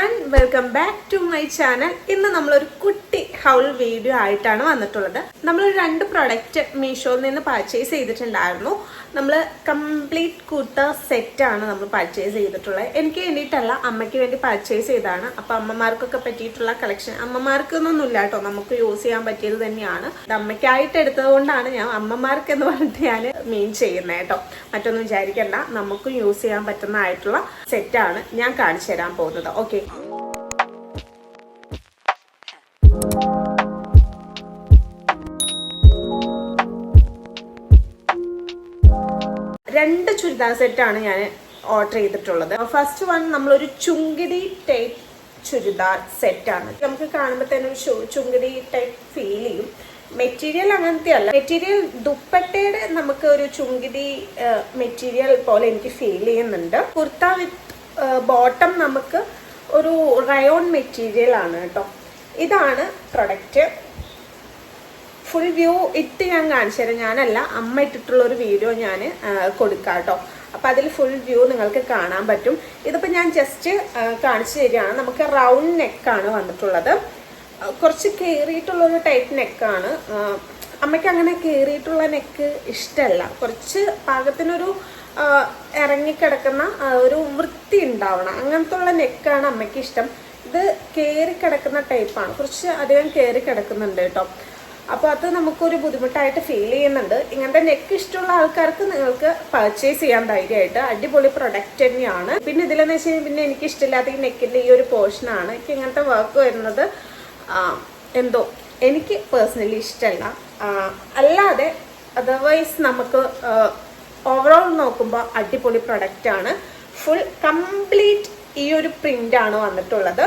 everyone, welcome back to my channel. ഇന്ന് നമ്മളൊരു കുട്ടി ഹൗൾ വീഡിയോ ആയിട്ടാണ് വന്നിട്ടുള്ളത്. നമ്മൾ രണ്ട് പ്രൊഡക്റ്റ് മീഷോയിൽ നിന്ന് പർച്ചേസ് ചെയ്തിട്ടുണ്ടായിരുന്നു. നമ്മൾ കംപ്ലീറ്റ് കുർത്ത സെറ്റ് ആണ് നമ്മൾ പർച്ചേസ് ചെയ്തിട്ടുള്ളത്. എനിക്ക് വേണ്ടിയിട്ടല്ല, അമ്മയ്ക്ക് വേണ്ടി പർച്ചേസ് ചെയ്തതാണ്. അപ്പോൾ അമ്മമാർക്കൊക്കെ പറ്റിയിട്ടുള്ള കളക്ഷൻ, അമ്മമാർക്കൊന്നും ഇല്ല കേട്ടോ, നമുക്ക് യൂസ് ചെയ്യാൻ പറ്റിയത് തന്നെയാണ്. അമ്മയ്ക്കായിട്ട് എടുത്തത് കൊണ്ടാണ് ഞാൻ അമ്മമാർക്ക് എന്ന് പറഞ്ഞിട്ട് ഞാൻ മീൻ ചെയ്യുന്നത് കേട്ടോ. മറ്റൊന്നും വിചാരിക്കണ്ട, നമുക്കും യൂസ് ചെയ്യാൻ പറ്റുന്നതായിട്ടുള്ള സെറ്റാണ് ഞാൻ കാണിച്ചു തരാൻ പോകുന്നത്. ഓക്കെ, രണ്ട് ചുരിദാർ സെറ്റാണ് ഞാൻ ഓർഡർ ചെയ്തിട്ടുള്ളത്. ഫസ്റ്റ് വൺ നമ്മളൊരു ചുങ്കിടി ടൈപ്പ് ചുരിദാർ സെറ്റാണ്. നമുക്ക് കാണുമ്പോൾ തന്നെ ഒരു ചുങ്കിടി ടൈപ്പ് ഫീൽ ചെയ്യും. മെറ്റീരിയൽ അങ്ങനത്തെ അല്ല, മെറ്റീരിയൽ ദുപ്പട്ടയുടെ നമുക്ക് ഒരു ചുങ്കിടി മെറ്റീരിയൽ പോലെ എനിക്ക് ഫീൽ ചെയ്യുന്നുണ്ട്. കുർത്ത വിത്ത് ബോട്ടം നമുക്ക് ഒരു റയോൺ മെറ്റീരിയൽ ആണ് കേട്ടോ. ഇതാണ് പ്രൊഡക്റ്റ്. ഫുൾ വ്യൂ ഇട്ട് ഞാൻ കാണിച്ചു തരാം. ഞാനല്ല, അമ്മ ഇട്ടിട്ടുള്ള ഒരു വീഡിയോ ഞാൻ കൊടുക്കാം കേട്ടോ. അപ്പം അതിൽ ഫുൾ വ്യൂ നിങ്ങൾക്ക് കാണാൻ പറ്റും. ഇതിപ്പോൾ ഞാൻ ജസ്റ്റ് കാണിച്ചു തരികയാണ്. നമുക്ക് റൗണ്ട് നെക്കാണ് വന്നിട്ടുള്ളത്. കുറച്ച് കയറിയിട്ടുള്ളൊരു ടൈപ്പ് നെക്കാണ്. അമ്മയ്ക്ക് അങ്ങനെ കയറിയിട്ടുള്ള നെക്ക് ഇഷ്ടമല്ല. കുറച്ച് പാകത്തിനൊരു ഇറങ്ങിക്കിടക്കുന്ന ഒരു വൃത്തി ഉണ്ടാവണം, അങ്ങനത്തെ ഉള്ള നെക്കാണ് അമ്മയ്ക്ക് ഇഷ്ടം. ഇത് കയറി കിടക്കുന്ന ടൈപ്പാണ്, കുറച്ച് അധികം കയറി കിടക്കുന്നുണ്ട് കേട്ടോ. അപ്പോൾ അത് നമുക്കൊരു ബുദ്ധിമുട്ടായിട്ട് ഫീൽ ചെയ്യുന്നുണ്ട്. ഇങ്ങനത്തെ നെക്ക് ഇഷ്ടമുള്ള ആൾക്കാർക്ക് നിങ്ങൾക്ക് പർച്ചേസ് ചെയ്യാൻ ധൈര്യമായിട്ട്. അടിപൊളി പ്രൊഡക്റ്റ് തന്നെയാണ്. പിന്നെ ഇതിലെന്ന് വെച്ച് കഴിഞ്ഞാൽ പിന്നെ എനിക്ക് ഇഷ്ടമില്ലാത്ത ഈ നെക്കിൻ്റെ ഈ ഒരു പോർഷനാണ്. എനിക്ക് ഇങ്ങനത്തെ വർക്ക് വരുന്നത് എന്തോ എനിക്ക് പേഴ്സണലി ഇഷ്ടമല്ല. അല്ലാതെ അതർവൈസ് നമുക്ക് ഓവറോൾ നോക്കുമ്പോൾ അടിപൊളി പ്രൊഡക്റ്റാണ്. ഫുൾ കംപ്ലീറ്റ് ഈ ഒരു പ്രിൻ്റാണ് വന്നിട്ടുള്ളത്.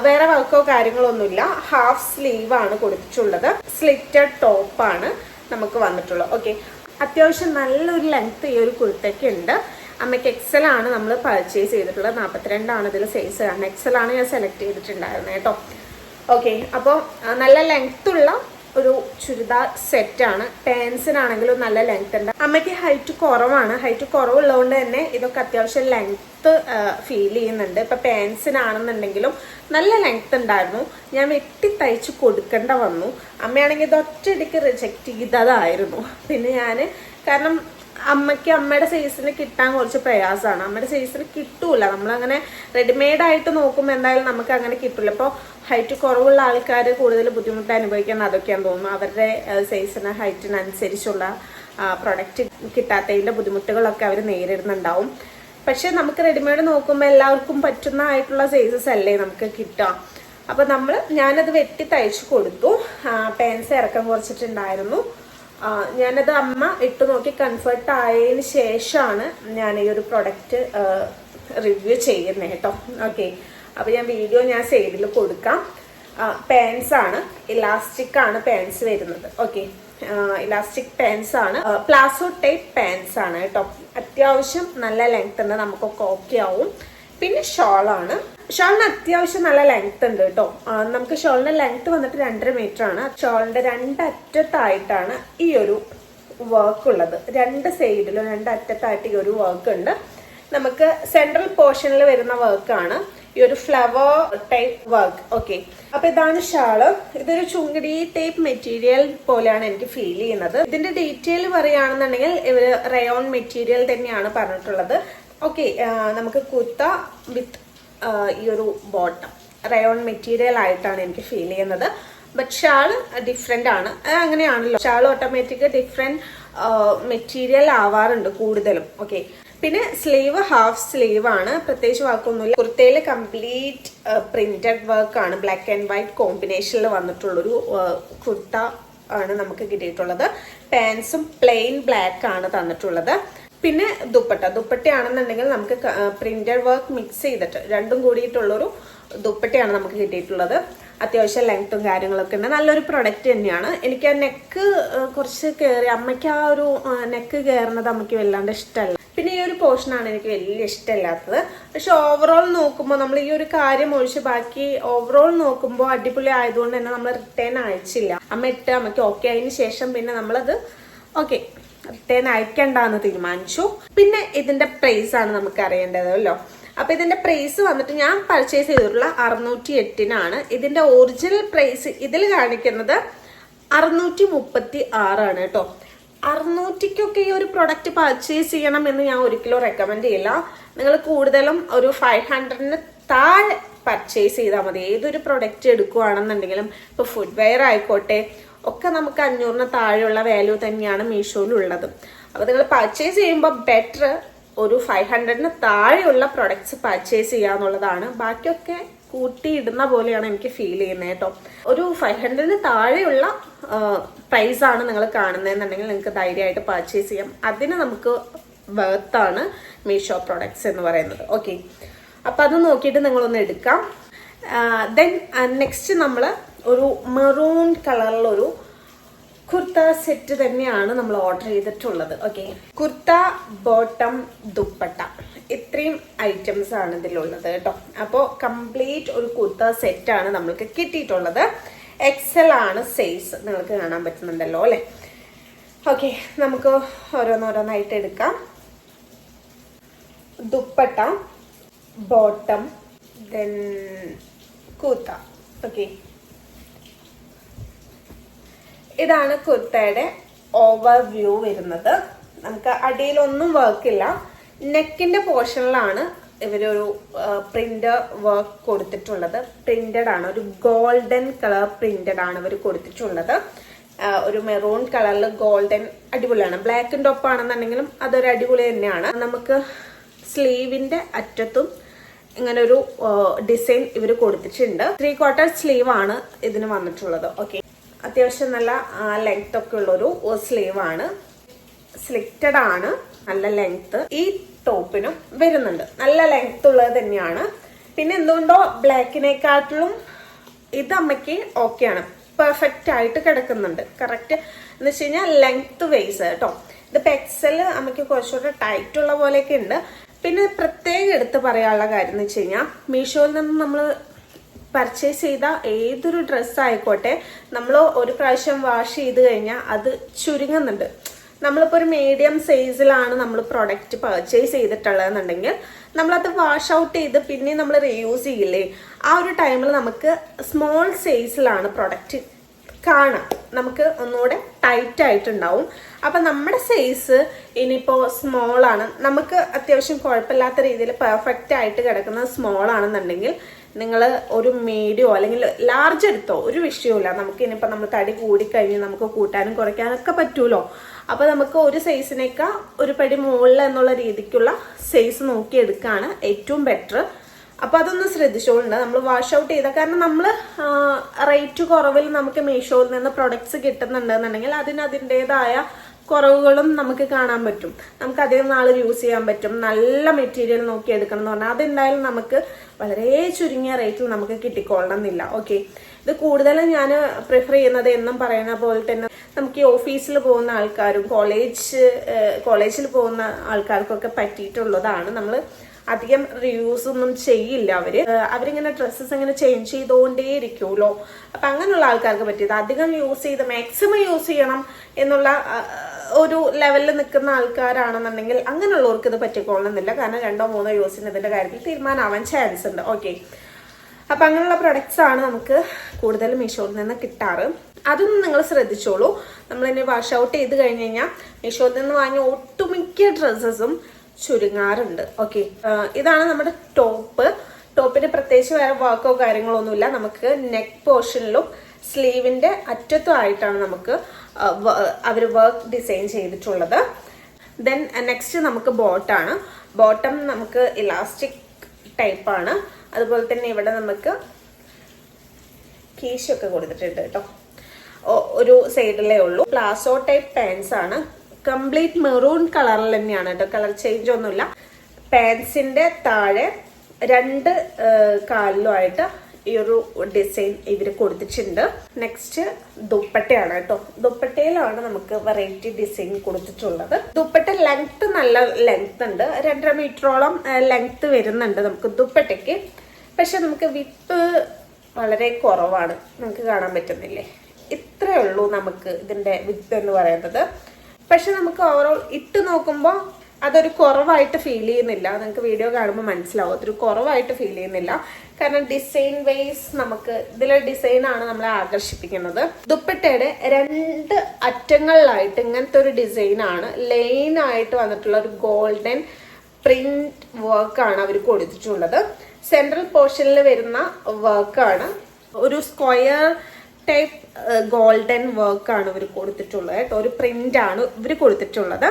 വേറെ വർക്കോ കാര്യങ്ങളോ ഒന്നുമില്ല. ഹാഫ് സ്ലീവ് ആണ് കൊടുത്തിട്ടുള്ളത്. സ്ലിറ്റഡ് ടോപ്പാണ് നമുക്ക് വന്നിട്ടുള്ളത്. ഓക്കെ, അത്യാവശ്യം നല്ലൊരു ലെങ്ത് ഈ ഒരു കുർത്തയ്ക്ക് ഉണ്ട്. അമ്മയ്ക്ക് എക്സൽ ആണ് നമ്മൾ പർച്ചേസ് ചെയ്തിട്ടുള്ളത്. 42 ആണ് ഇതിൽ സൈസ് കാണുന്നത്. എക്സൽ ആണ് ഞാൻ സെലക്ട് ചെയ്തിട്ടുണ്ടായിരുന്നത് കേട്ടോ. ഓക്കെ, അപ്പോൾ നല്ല ലെങ്ത് ഉള്ള ഒരു ചുരിദാർ സെറ്റാണ്. പാൻസിനാണെങ്കിലും നല്ല ലെങ്ത് ഉണ്ട്. അമ്മയ്ക്ക് ഹൈറ്റ് കുറവാണ്. ഹൈറ്റ് കുറവുള്ളതുകൊണ്ട് തന്നെ ഇതൊക്കെ അത്യാവശ്യം ലെങ്ത്ത് ഫീൽ ചെയ്യുന്നുണ്ട്. ഇപ്പം പാൻസിനാണെന്നുണ്ടെങ്കിലും നല്ല ലെങ്ത് ഉണ്ടായിരുന്നു. ഞാൻ വെട്ടി തയ്ച്ച് കൊടുക്കേണ്ട വന്നു. അമ്മയാണെങ്കിൽ ഇത് ഒറ്റയടിക്ക് റിജക്റ്റ് ചെയ്തതായിരുന്നു. പിന്നെ ഞാൻ, കാരണം അമ്മയ്ക്ക് അമ്മയുടെ സൈസിന് കിട്ടാൻ കുറച്ച് പ്രയാസമാണ്. അമ്മയുടെ സൈസിന് കിട്ടൂല. നമ്മളങ്ങനെ റെഡിമെയ്ഡായിട്ട് നോക്കുമ്പോൾ എന്തായാലും നമുക്ക് അങ്ങനെ കിട്ടില്ല. ഇപ്പോൾ ഹൈറ്റ് കുറവുള്ള ആൾക്കാർ കൂടുതൽ ബുദ്ധിമുട്ട് അനുഭവിക്കുന്നത് അതൊക്കെയാണെന്ന് തോന്നുന്നു. അവരുടെ സൈസിന് ഹൈറ്റിനനുസരിച്ചുള്ള പ്രൊഡക്റ്റ് കിട്ടാത്തതിൻ്റെ ബുദ്ധിമുട്ടുകളൊക്കെ അവർ നേരിടുന്നുണ്ടാവും. പക്ഷെ നമുക്ക് റെഡിമെയ്ഡ് നോക്കുമ്പോൾ എല്ലാവർക്കും പറ്റുന്നതായിട്ടുള്ള സൈസസ് അല്ലേ നമുക്ക് കിട്ടുക. അപ്പോൾ ഞാനത് വെട്ടി തയ്ച്ചു കൊടുത്തു. പാൻസ് ഇറക്കം കുറച്ചിട്ടുണ്ടായിരുന്നു. ഞാനത് അമ്മ ഇട്ട് നോക്കി കംഫർട്ട് ആയതിന് ശേഷമാണ് ഞാൻ ഈ ഒരു പ്രൊഡക്റ്റ് റിവ്യൂ ചെയ്യുന്നത് കേട്ടോ. ഓക്കെ, അപ്പോൾ ഞാൻ സൈഡിൽ കൊടുക്കാം. പാൻസ് ആണ്, ഇലാസ്റ്റിക് ആണ് പാൻസ് വരുന്നത്. ഓക്കെ, ഇലാസ്റ്റിക് പാൻസ് ആണ്, പ്ലാസോ ടൈപ്പ് പാൻസ് ആണ് കേട്ടോ. അത്യാവശ്യം നല്ല ലെങ്ത് ഉണ്ട്, നമുക്കൊക്കെ ഓക്കെ ആവും. പിന്നെ ഷോളാണ്. ഷോളിന് അത്യാവശ്യം നല്ല ലെങ്ത് ഉണ്ട് കേട്ടോ. നമുക്ക് ഷോളിന്റെ ലെങ്ത് വന്നിട്ട് 2.5 മീറ്റർ ആണ്. ഷോളിന്റെ രണ്ടറ്റത്തായിട്ടാണ് ഈ ഒരു വർക്ക് ഉള്ളത്. രണ്ട് സൈഡിലും രണ്ടറ്റത്തായിട്ട് ഈ ഒരു വർക്ക് ഉണ്ട്. നമുക്ക് സെൻട്രൽ പോർഷനിൽ വരുന്ന വർക്കാണ് ഈ ഒരു ഫ്ലവർ ടൈപ്പ് വർക്ക്. ഓക്കെ, അപ്പൊ ഇതാണ് ഷാള്. ഇതൊരു ചുങ്കിടി ടൈപ്പ് മെറ്റീരിയൽ പോലെയാണ് എനിക്ക് ഫീൽ ചെയ്യുന്നത്. ഇതിന്റെ ഡീറ്റെയിൽ പറയുകയാണെന്നുണ്ടെങ്കിൽ ഇവര് റയോൺ മെറ്റീരിയൽ തന്നെയാണ് പറഞ്ഞിട്ടുള്ളത്. ഓക്കെ, നമുക്ക് കുർത്ത വിത്ത് ഈ ഒരു ബോട്ടം റയോൺ മെറ്റീരിയൽ ആയിട്ടാണ് എനിക്ക് ഫീൽ ചെയ്യുന്നത്. ബട്ട് ഷാള് ഡിഫറെൻ്റ് ആണ്. അങ്ങനെയാണല്ലോ, ഷാൾ ഓട്ടോമാറ്റിക് ഡിഫറെൻറ്റ് മെറ്റീരിയൽ ആവാറുണ്ട് കൂടുതലും. ഓക്കെ, പിന്നെ സ്ലീവ് ഹാഫ് സ്ലീവ് ആണ്, പ്രത്യേകിച്ച് വർക്കൊന്നുമില്ല. കുർത്തയിൽ കംപ്ലീറ്റ് പ്രിന്റഡ് വർക്കാണ്. ബ്ലാക്ക് ആൻഡ് വൈറ്റ് കോമ്പിനേഷനിൽ വന്നിട്ടുള്ളൊരു കുർത്ത ആണ് നമുക്ക് കിട്ടിയിട്ടുള്ളത്. പാൻസും പ്ലെയിൻ ബ്ലാക്ക് ആണ് തന്നിട്ടുള്ളത്. പിന്നെ ദുപ്പട്ടയാണെന്നുണ്ടെങ്കിൽ നമുക്ക് പ്രിന്റഡ് വർക്ക് മിക്സ് ചെയ്തിട്ട് രണ്ടും കൂടിയിട്ടുള്ളൊരു ദുപ്പട്ടയാണ് നമുക്ക് കിട്ടിയിട്ടുള്ളത്. അത്യാവശ്യം ലെങ്ത്തും കാര്യങ്ങളൊക്കെ ഉണ്ട്. നല്ലൊരു പ്രൊഡക്റ്റ് തന്നെയാണ്. എനിക്ക് ആ നെക്ക് കുറച്ച് കയറി, അമ്മയ്ക്ക് ആ ഒരു നെക്ക് കയറുന്നത് അമ്മയ്ക്ക് വല്ലാണ്ട് ഇഷ്ടമല്ല. പിന്നെ ഈ ഒരു പോർഷനാണ് എനിക്ക് വലിയ ഇഷ്ടമില്ലാത്തത്. പക്ഷെ ഓവറോൾ നോക്കുമ്പോൾ നമ്മൾ ഈ ഒരു കാര്യം ഒഴിച്ച് ബാക്കി ഓവറോൾ നോക്കുമ്പോൾ അടിപൊളി ആയതുകൊണ്ട് തന്നെ നമ്മൾ റിട്ടേൺ അയച്ചില്ല. അമ്മയ്ക്ക് ഓക്കെ ആയതിനു ശേഷം പിന്നെ നമ്മളത് ഓക്കെ റിട്ടേൺ അയക്കണ്ടെന്ന് തീരുമാനിച്ചു. പിന്നെ ഇതിന്റെ പ്രൈസ് ആണ് നമുക്ക് അറിയേണ്ടതല്ലോ. അപ്പോൾ ഇതിൻ്റെ പ്രൈസ് വന്നിട്ട് ഞാൻ പർച്ചേസ് ചെയ്തിട്ടുള്ള 608-നാണ്. ഇതിൻ്റെ ഒറിജിനൽ പ്രൈസ് ഇതിൽ കാണിക്കുന്നത് 636 ആണ് കേട്ടോ. 600-ക്കൊക്കെ ഈ ഒരു പ്രൊഡക്റ്റ് പർച്ചേസ് ചെയ്യണം എന്ന് ഞാൻ ഒരിക്കലും റെക്കമെൻഡ് ചെയ്യില്ല. നിങ്ങൾ കൂടുതലും ഒരു 500-ന് താഴെ പർച്ചേസ് ചെയ്താൽ മതി. ഏതൊരു പ്രൊഡക്റ്റ് എടുക്കുകയാണെന്നുണ്ടെങ്കിലും ഇപ്പോൾ ഫുഡ് വെയർ ആയിക്കോട്ടെ ഒക്കെ നമുക്ക് 500-ന് താഴെയുള്ള വാല്യൂ തന്നെയാണ് മീഷോയിലുള്ളത്. അപ്പോൾ നിങ്ങൾ പർച്ചേസ് ചെയ്യുമ്പോൾ ബെറ്റർ ഒരു 500-ന് താഴെയുള്ള പ്രൊഡക്ട്സ് പർച്ചേസ് ചെയ്യുക എന്നുള്ളതാണ്. ബാക്കിയൊക്കെ കൂട്ടിയിടുന്ന പോലെയാണ് എനിക്ക് ഫീൽ ചെയ്യുന്നത് കേട്ടോ. ഒരു 500-ന് താഴെയുള്ള പ്രൈസാണ് നിങ്ങൾ കാണുന്നതെന്നുണ്ടെങ്കിൽ നിങ്ങൾക്ക് ധൈര്യമായിട്ട് പർച്ചേസ് ചെയ്യാം. അതിന് നമുക്ക് വേർത്താണ് മീഷോ പ്രൊഡക്ട്സ് എന്ന് പറയുന്നത്. ഓക്കെ, അപ്പം അത് നോക്കിയിട്ട് നിങ്ങളൊന്ന് എടുക്കാം. ദെൻ നെക്സ്റ്റ് നമ്മൾ ഒരു മെറൂൺ കളറിലൊരു കുർത്ത സെറ്റ് തന്നെയാണ് നമ്മൾ ഓർഡർ ചെയ്തിട്ടുള്ളത്. ഓക്കെ, കുർത്ത, ബോട്ടം, ദുപ്പട്ട, ഇത്രയും ഐറ്റംസ് ആണ് ഇതിലുള്ളത് കേട്ടോ. അപ്പോൾ കംപ്ലീറ്റ് ഒരു കുർത്ത സെറ്റാണ് നമ്മൾക്ക് കിട്ടിയിട്ടുള്ളത്. XL ആണ് സൈസ്, നിങ്ങൾക്ക് കാണാൻ പറ്റുന്നുണ്ടല്ലോ അല്ലേ. ഓക്കെ, നമുക്ക് ഓരോന്നോരോന്നായിട്ട് എടുക്കാം. Dupatta, bottom, then kurta. Okay, ഇതാണ് കുർത്തയുടെ ഓവർവ്യൂ വരുന്നത്. നമുക്ക് അടിയിലൊന്നും വർക്കില്ല. നെക്കിന്റെ പോർഷനിലാണ് ഇവരൊരു പ്രിന്റ് വർക്ക് കൊടുത്തിട്ടുള്ളത്. പ്രിന്റഡ് ആണ്, ഒരു ഗോൾഡൻ കളർ പ്രിന്റഡ് ആണ് ഇവർ കൊടുത്തിട്ടുള്ളത്. ഒരു മെറൂൺ കളറിൽ ഗോൾഡൻ അടിപൊളിയാണ്. ബ്ലാക്ക് ടോപ്പ് ആണെന്നുണ്ടെങ്കിലും അതൊരു അടിപൊളി തന്നെയാണ്. നമുക്ക് സ്ലീവിന്റെ അറ്റത്തും ഇങ്ങനെ ഒരു ഡിസൈൻ ഇവർ കൊടുത്തിട്ടുണ്ട്. 3/4 സ്ലീവ് ആണ് ഇതിന് വന്നിട്ടുള്ളത്. ഓക്കെ, അത്യാവശ്യം നല്ല ലെങ്ത് ഒക്കെ ഉള്ളൊരു സ്ലീവ് ആണ്. സ്ലിറ്റഡ് ആണ്, നല്ല ലെങ്ത് ഈ ടോപ്പിനും വരുന്നുണ്ട്. നല്ല ലെങ്ത് ഉള്ളത് തന്നെയാണ്. പിന്നെ എന്തുകൊണ്ടോ ബ്ലാക്കിനെക്കാട്ടിലും ഇത് അമ്മയ്ക്ക് ഓക്കെയാണ്, പെർഫെക്റ്റ് ആയിട്ട് കിടക്കുന്നുണ്ട്. കറക്റ്റ് എന്ന് വെച്ച് കഴിഞ്ഞാൽ ലെങ്ത് വൈസ് കേട്ടോ. ഇതിപ്പോൾ XL അമ്മയ്ക്ക് കുറച്ചുകൂടെ ടൈറ്റ് ഉള്ള പോലെയൊക്കെ ഉണ്ട്. പിന്നെ പ്രത്യേകം എടുത്ത് പറയാനുള്ള കാര്യം എന്ന് വെച്ച് കഴിഞ്ഞാൽ മീഷോയിൽ നിന്ന് നമ്മൾ പർച്ചേസ് ചെയ്ത ഏതൊരു ഡ്രസ്സ് ആയിക്കോട്ടെ നമ്മൾ ഒരു പ്രാവശ്യം വാഷ് ചെയ്ത് കഴിഞ്ഞാൽ അത് ചുരുങ്ങുന്നുണ്ട്. നമ്മളിപ്പോൾ ഒരു മീഡിയം സൈസിലാണ് നമ്മൾ പ്രൊഡക്റ്റ് പർച്ചേസ് ചെയ്തിട്ടുള്ളതെന്നുണ്ടെങ്കിൽ നമ്മളത് വാഷ് ഔട്ട് ചെയ്ത് പിന്നെ നമ്മൾ റീയൂസ് ചെയ്യില്ലേ, ആ ഒരു ടൈമിൽ നമുക്ക് സ്മോൾ സൈസിലാണ് പ്രൊഡക്റ്റ് കാണാം, നമുക്ക് ഒന്നുകൂടെ ടൈറ്റ് ആയിട്ടുണ്ടാവും. അപ്പം നമ്മുടെ സൈസ് ഇനിയിപ്പോൾ സ്മോൾ ആണ്, നമുക്ക് അത്യാവശ്യം കുഴപ്പമില്ലാത്ത രീതിയിൽ പെർഫെക്റ്റ് ആയിട്ട് കിടക്കുന്ന സ്മോൾ ആണെന്നുണ്ടെങ്കിൽ നിങ്ങൾ ഒരു മീഡിയോ അല്ലെങ്കിൽ ലാർജ് എടുത്തോ, ഒരു വിഷയമില്ല. നമുക്ക് ഇനിയിപ്പോൾ നമ്മൾ തടി കൂടിക്കഴിഞ്ഞ് നമുക്ക് കൂട്ടാനും കുറയ്ക്കാനൊക്കെ പറ്റുമല്ലോ. അപ്പോൾ നമുക്ക് ഒരു സൈസിനേക്കാൾ ഒരു പടി മുകളിൽ എന്നുള്ള രീതിക്കുള്ള സൈസ് നോക്കി എടുക്കുകയാണ് ഏറ്റവും ബെറ്റർ. അപ്പോൾ അതൊന്ന് ശ്രദ്ധിച്ചോളുണ്ട് നമ്മൾ വാഷ് ഔട്ട് ചെയ്ത. കാരണം നമ്മൾ റേറ്റ് കുറവിൽ നമുക്ക് മീഷോയിൽ നിന്ന് പ്രൊഡക്ട്സ് കിട്ടുന്നുണ്ടെന്നുണ്ടെങ്കിൽ അതിൻ്റെതായ കുറവുകളും നമുക്ക് കാണാൻ പറ്റും. നമുക്ക് അധികം നാൾ യൂസ് ചെയ്യാൻ പറ്റും. നല്ല മെറ്റീരിയൽ നോക്കി എടുക്കണം എന്ന് പറഞ്ഞാൽ അതെന്തായാലും നമുക്ക് വളരെ ചുരുങ്ങിയ റേറ്റിൽ നമുക്ക് കിട്ടിക്കൊള്ളണം എന്നില്ല. ഓക്കെ, ഇത് കൂടുതലും ഞാൻ പ്രിഫർ ചെയ്യുന്നത് എന്നും പറയുന്ന പോലെ തന്നെ നമുക്ക് ഈ ഓഫീസിൽ പോകുന്ന ആൾക്കാരും കോളേജിൽ പോകുന്ന ആൾക്കാർക്കൊക്കെ പറ്റിയിട്ടുള്ളതാണ്. നമ്മൾ അധികം റിയൂസ് ഒന്നും ചെയ്യില്ല. അവരിങ്ങനെ ഡ്രസ്സസ് ഇങ്ങനെ ചേഞ്ച് ചെയ്തുകൊണ്ടേ ഇരിക്കുമല്ലോ. അപ്പം അങ്ങനെയുള്ള ആൾക്കാർക്ക് പറ്റിയത് അധികം യൂസ് ചെയ്ത് മാക്സിമം യൂസ് ചെയ്യണം എന്നുള്ള ഒരു ലെവലിൽ നിൽക്കുന്ന ആൾക്കാരാണെന്നുണ്ടെങ്കിൽ അങ്ങനെയുള്ളവർക്ക് ഇത് പറ്റിക്കൊള്ളണമെന്നില്ല. കാരണം 2-3 യൂസിന് ഇതിൻ്റെ കാര്യത്തിൽ തീരുമാനമാവാൻ ചാൻസ് ഉണ്ട്. ഓക്കെ, അപ്പം അങ്ങനെയുള്ള പ്രൊഡക്ട്സ് ആണ് നമുക്ക് കൂടുതൽ മീഷോയിൽ നിന്ന് കിട്ടാറ്. അതൊന്നും നിങ്ങൾ ശ്രദ്ധിച്ചോളൂ. നമ്മളിനി വാഷ് ഔട്ട് ചെയ്ത് കഴിഞ്ഞ് കഴിഞ്ഞാൽ മീഷോയിൽ നിന്ന് വാങ്ങിയ ഒട്ടുമിക്ക ഡ്രസ്സസും ചുരുങ്ങാറുണ്ട്. ഓക്കെ, ഇതാണ് നമ്മുടെ ടോപ്പിന് പ്രത്യേകിച്ച് വേറെ വർക്കോ കാര്യങ്ങളോ ഒന്നുമില്ല. നമുക്ക് നെക്ക് പോർഷനിലും സ്ലീവിന്റെ അറ്റത്തും ആയിട്ടാണ് നമുക്ക് അവർ വർക്ക് ഡിസൈൻ ചെയ്തിട്ടുള്ളത്. ദെൻ നെക്സ്റ്റ് നമുക്ക് ബോട്ടാണ്. ബോട്ടം നമുക്ക് ഇലാസ്റ്റിക് ടൈപ്പാണ്. അതുപോലെ തന്നെ ഇവിടെ നമുക്ക് കീശൊക്കെ കൊടുത്തിട്ടുണ്ട് കേട്ടോ. ഒരു സൈഡിലേ ഉള്ളൂ. പ്ലാസോ ടൈപ്പ് പാൻസ് ആണ്. കംപ്ലീറ്റ് മെറൂൺ കളറിൽ തന്നെയാണ് കേട്ടോ, കളർ ചേഞ്ച് ഒന്നുമില്ല. പാൻസിന്റെ താഴെ 2 കാലിലുമായിട്ട് ഈ ഒരു ഡിസൈൻ ഇവർ കൊടുത്തിട്ടുണ്ട്. നെക്സ്റ്റ് ദുപ്പട്ടയാണ് കേട്ടോ. ദുപ്പട്ടയിലാണ് നമുക്ക് വെറൈറ്റി ഡിസൈൻ കൊടുത്തിട്ടുള്ളത്. ദുപ്പട്ട ലെങ്ത് നല്ല ലെങ്ത് ഉണ്ട്, 2.5 മീറ്ററോളം ലെങ്ത് വരുന്നുണ്ട് നമുക്ക് ദുപ്പട്ടയ്ക്ക്. പക്ഷെ നമുക്ക് വിത്ത് വളരെ കുറവാണ്, നമുക്ക് കാണാൻ പറ്റുന്നില്ലേ, ഇത്രേ ഉള്ളൂ നമുക്ക് ഇതിന്റെ വിത്ത് എന്ന് പറയുന്നത്. പക്ഷെ നമുക്ക് ഓവറോൾ ഇട്ട് നോക്കുമ്പോൾ അതൊരു കുറവായിട്ട് ഫീൽ ചെയ്യുന്നില്ല. നിങ്ങൾക്ക് വീഡിയോ കാണുമ്പോൾ മനസ്സിലാവും അതൊരു കുറവായിട്ട് ഫീൽ ചെയ്യുന്നില്ല. കാരണം ഡിസൈൻ വൈസ് നമുക്ക് ഇതിലെ ഡിസൈനാണ് നമ്മളെ ആകർഷിപ്പിക്കുന്നത്. ദുപ്പട്ടയുടെ 2 അറ്റങ്ങളിലായിട്ട് ഇങ്ങനത്തെ ഒരു ഡിസൈനാണ്, ലൈനായിട്ട് വന്നിട്ടുള്ള ഒരു ഗോൾഡൻ പ്രിന്റ് വർക്കാണ് അവർ കൊടുത്തിട്ടുള്ളത്. സെൻട്രൽ പോർഷനിൽ വരുന്ന വർക്കാണ് ഒരു സ്ക്വയർ ടൈപ്പ് ഗോൾഡൻ വർക്കാണ് ഇവർ കൊടുത്തിട്ടുള്ളത് കേട്ടോ. ഒരു പ്രിന്റ് ആണ് ഇവർ കൊടുത്തിട്ടുള്ളത്.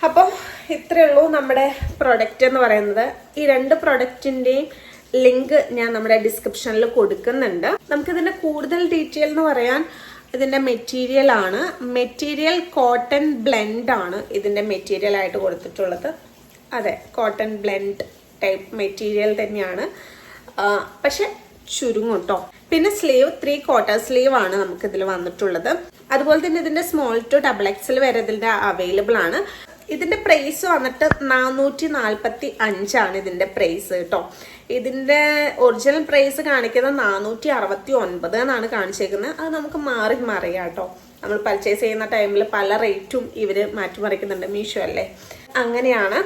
അപ്പോൾ ഇത്രയേ ഉള്ളൂ നമ്മുടെ പ്രൊഡക്റ്റ് എന്ന് പറയുന്നത്. ഈ 2 പ്രൊഡക്റ്റിൻ്റെയും ലിങ്ക് ഞാൻ നമ്മുടെ ഡിസ്ക്രിപ്ഷനിൽ കൊടുക്കുന്നുണ്ട്. നമുക്കിതിൻ്റെ കൂടുതൽ ഡീറ്റെയിൽ എന്ന് പറയാൻ ഇതിൻ്റെ മെറ്റീരിയൽ ആണ്. മെറ്റീരിയൽ കോട്ടൺ ബ്ലെൻഡ് ആണ് ഇതിൻ്റെ മെറ്റീരിയൽ ആയിട്ട് കൊടുത്തിട്ടുള്ളത്. അതെ, കോട്ടൺ ബ്ലെൻഡ് ടൈപ്പ് മെറ്റീരിയൽ തന്നെയാണ്, പക്ഷെ ചുരുങ്ങും കേട്ടോ. പിന്നെ സ്ലീവ് 3/4 സ്ലീവ് ആണ് നമുക്ക് ഇതിൽ വന്നിട്ടുള്ളത്. അതുപോലെ തന്നെ ഇതിന്റെ സ്മോൾ ടു XXL വരെ ഇതിന്റെ അവൈലബിൾ ആണ്. ഇതിന്റെ പ്രൈസ് വന്നിട്ട് 445 ആണ് ഇതിന്റെ പ്രൈസ് കേട്ടോ. ഇതിന്റെ ഒറിജിനൽ പ്രൈസ് കാണിക്കുന്നത് 469 എന്നാണ് കാണിച്ചേക്കുന്നത്. അത് നമുക്ക് മാറി മറിയാം കേട്ടോ. നമ്മൾ പർച്ചേസ് ചെയ്യുന്ന ടൈമിൽ പല റേറ്റും ഇവര് മാറ്റിമറിക്കുന്നുണ്ട്, മീഷോ അല്ലേ, അങ്ങനെയാണ്.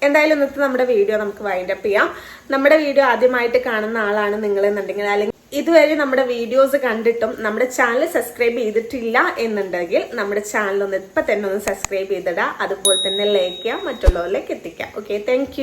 എന്തായാലും ഇന്നത്തെ നമ്മുടെ വീഡിയോ നമുക്ക് വൈൻഡ് അപ്പ് ചെയ്യാം. നമ്മുടെ വീഡിയോ ആദ്യമായിട്ട് കാണുന്ന ആളാണ് നിങ്ങൾ എന്നുണ്ടെങ്കിൽ, അല്ലെങ്കിൽ ഇതുവരെ നമ്മുടെ വീഡിയോസ് കണ്ടിട്ടും നമ്മുടെ ചാനൽ സബ്സ്ക്രൈബ് ചെയ്തിട്ടില്ല എന്നുണ്ടെങ്കിൽ നമ്മുടെ ചാനൽ ഇപ്പം തന്നെ ഒന്ന് സബ്സ്ക്രൈബ് ചെയ്തിടുക. അതുപോലെ തന്നെ ലൈക്ക് ചെയ്യുക, മറ്റുള്ളവരിലേക്ക് എത്തിക്കുക. Okay, thank